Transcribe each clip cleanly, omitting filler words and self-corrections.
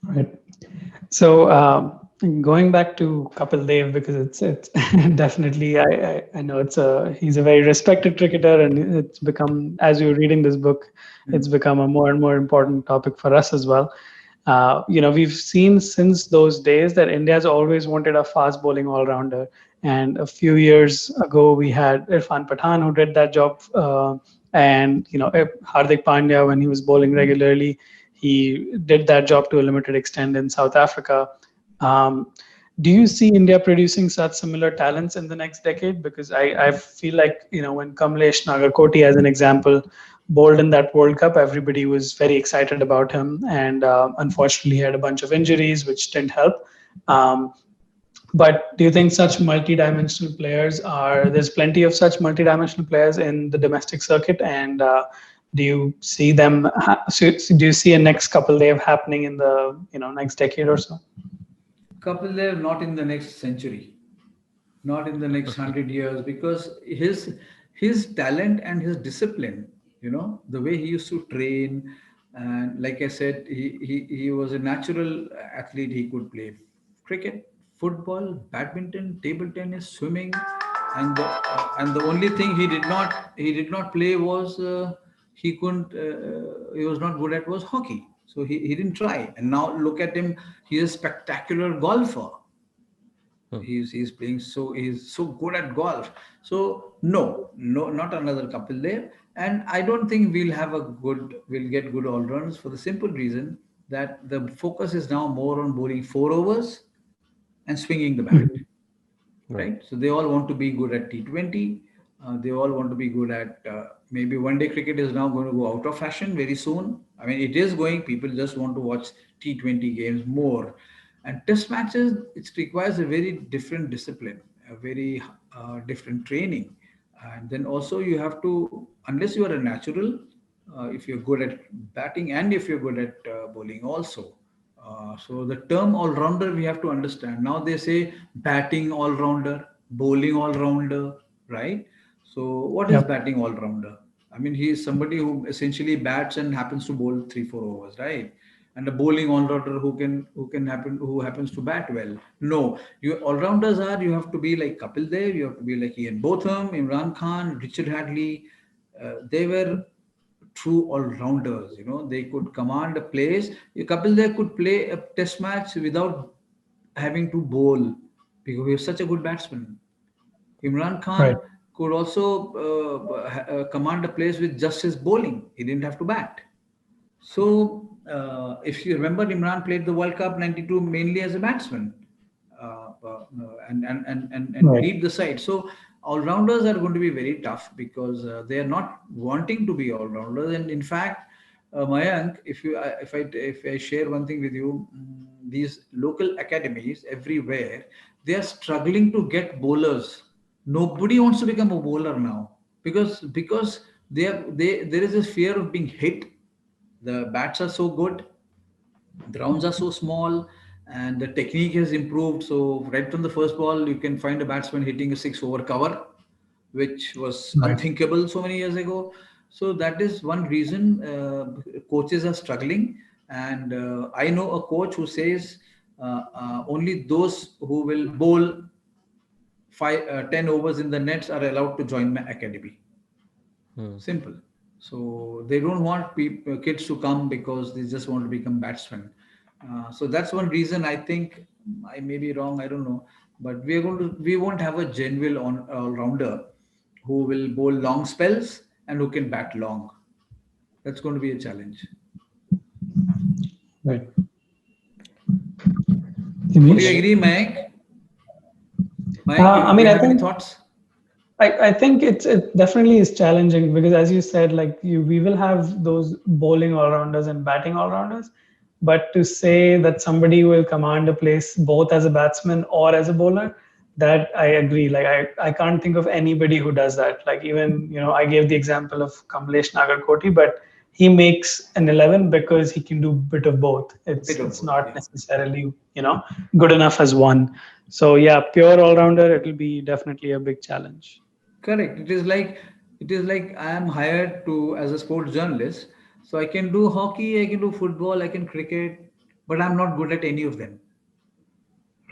Right. So going back to Kapil Dev, because it's definitely I know he's a very respected cricketer, and it's become, as you're reading this book, it's Mm. become a more and more important topic for us as well. We've seen since those days that India has always wanted a fast bowling all rounder, and a few years ago we had Irfan Pathan who did that job, and Hardik Pandya when he was bowling regularly, he did that job to a limited extent in South Africa. Um, do you see India producing such similar talents in the next decade? Because I feel like, when Kamlesh Nagarkoti, as an example, bowled in that World Cup, everybody was very excited about him. And unfortunately, he had a bunch of injuries, which didn't help. Um, but do you think such multi-dimensional players there's plenty of such multi-dimensional players in the domestic circuit? And do you see do you see a next couple they have happening in the, next decade or so? Kapil Dev, not in the next century, not in the next 100 years, because his talent and his discipline, the way he used to train, and like I said, he was a natural athlete. He could play cricket, football, badminton, table tennis, swimming, and the only thing he did not play was he was not good at was hockey. So he didn't try, and now look at him. He is a spectacular golfer. He's so good at golf. So no, not another Kapil Dev. And I don't think we'll get good all rounds, for the simple reason that the focus is now more on bowling 4 overs and swinging the bat, Mhm. Right. right? So they all want to be good at T20. They all want to be good at maybe one day cricket is now going to go out of fashion very soon. I mean, it is going. People just want to watch T20 games more. And test matches, it requires a very different discipline, a very different training. And then also you have to, unless you are a natural, if you're good at batting and if you're good at bowling also. So the term all rounder we have to understand. Now they say batting all rounder, bowling all rounder, right? So what is Yep. batting all rounder? I mean, he is somebody who essentially bats and happens to bowl 3 4 overs, right? And a bowling all rounder who happens to bat well. No, you all rounders are, you have to be like Kapil Dev, you have to be like Ian Botham, Imran Khan, Richard Hadley. They were true all-rounders. They could command a place. Kapil Dev could play a test match without having to bowl because he was such a good batsman. Imran Right. Khan could also command a place with just his bowling. He didn't have to bat. So, if you remember, Imran played the World Cup '92 mainly as a batsman, and Right. lead the side. So, all rounders are going to be very tough because they are not wanting to be all rounders. And in fact, Mayank, if I share one thing with you, these local academies everywhere, they are struggling to get bowlers. Nobody wants to become a bowler now because there is this fear of being hit. The bats are so good, grounds are so small, and the technique has improved. So right from the first ball, you can find a batsman hitting a 6 over cover, which was Right. unthinkable so many years ago. So that is one reason coaches are struggling. And I know a coach who says only those who will bowl 10 overs in the nets are allowed to join my academy. Simple. So they don't want kids to come because they just want to become batsmen. So that's one reason I think I may be wrong. I don't know, but we won't have a genuine all rounder who will bowl long spells and who can bat long. That's going to be a challenge. Right. Would you Dinesh? agree, Mike? Mike, I you mean, have any thoughts? I think it definitely is challenging because, as you said, like we will have those bowling all rounders and batting all rounders, but to say that somebody will command a place both as a batsman or as a bowler, that I agree. Like I can't think of anybody who does that. Like even, I gave the example of Kamlesh Nagarkoti, but he makes an 11 because he can do bit of both. Bit of It's both, not yeah. necessarily, good enough as one. So yeah, pure all rounder, it'll be definitely a big challenge. Correct. It is like I am hired to as a sports journalist, so I can do hockey, I can do football, I can cricket, but I'm not good at any of them,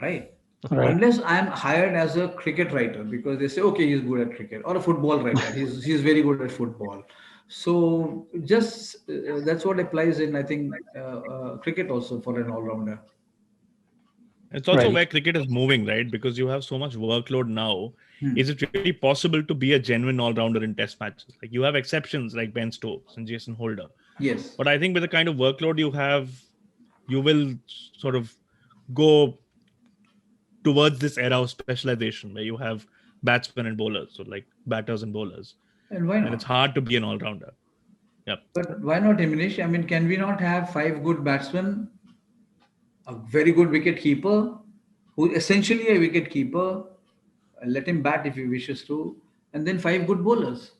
right? Right. Unless I'm hired as a cricket writer, because they say, okay, he's good at cricket, or a football writer, he's very good at football. So just that's what applies in, I think, cricket also for an all-rounder. It's also Right. where cricket is moving, right? Because you have so much workload now. Hmm. Is it really possible to be a genuine all-rounder in test matches? Like you have exceptions like Ben Stokes and Jason Holder. Yes. But I think with the kind of workload you have, you will sort of go towards this era of specialization where you have batsmen and bowlers, so like batters and bowlers. And why And it's not? hard to be an all-rounder. Yep. But why not diminish? I mean, can we not have five good batsmen, a very good wicket keeper, who essentially a wicket keeper, let him bat if he wishes to, and then five good bowlers?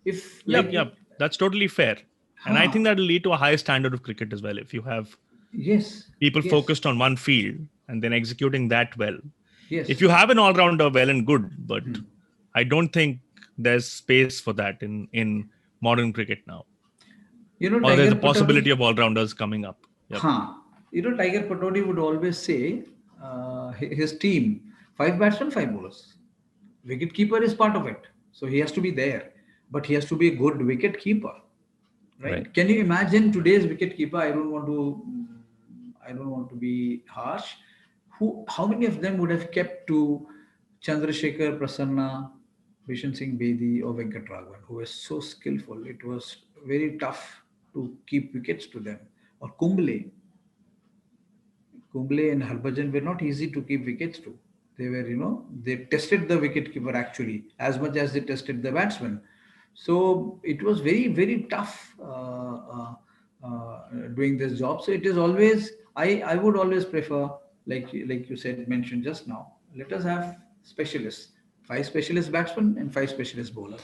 If Yep, like yep. That's totally fair. And I think huh, that'll lead to a higher standard of cricket as well. If you have yes, people yes, focused on one field and then executing that well. If yes. you have an all-rounder, well and good, but Hmm. I don't think there's space for that in modern cricket now. Or there's Tiger a possibility Patodi, of all-rounders coming up. Yep. huh? Tiger Patodi would always say, his team, five batsmen, five bowlers. Wicket keeper is part of it, so he has to be there, but he has to be a good wicket keeper, Right. right? Can you imagine today's wicket keeper? I don't want to be harsh. How many of them would have kept to Chandrasekhar Prasanna, Vishan Singh Bedi, or Venkatraghavan, who were so skillful? It was very tough to keep wickets to them. Or Kumble and Harbhajan were not easy to keep wickets to. They were, they tested the wicketkeeper actually as much as they tested the batsman. So it was very, very tough doing this job. So it is always, I would always prefer, like you said, mentioned just now, let us have specialists, five specialist batsmen and five specialist bowlers.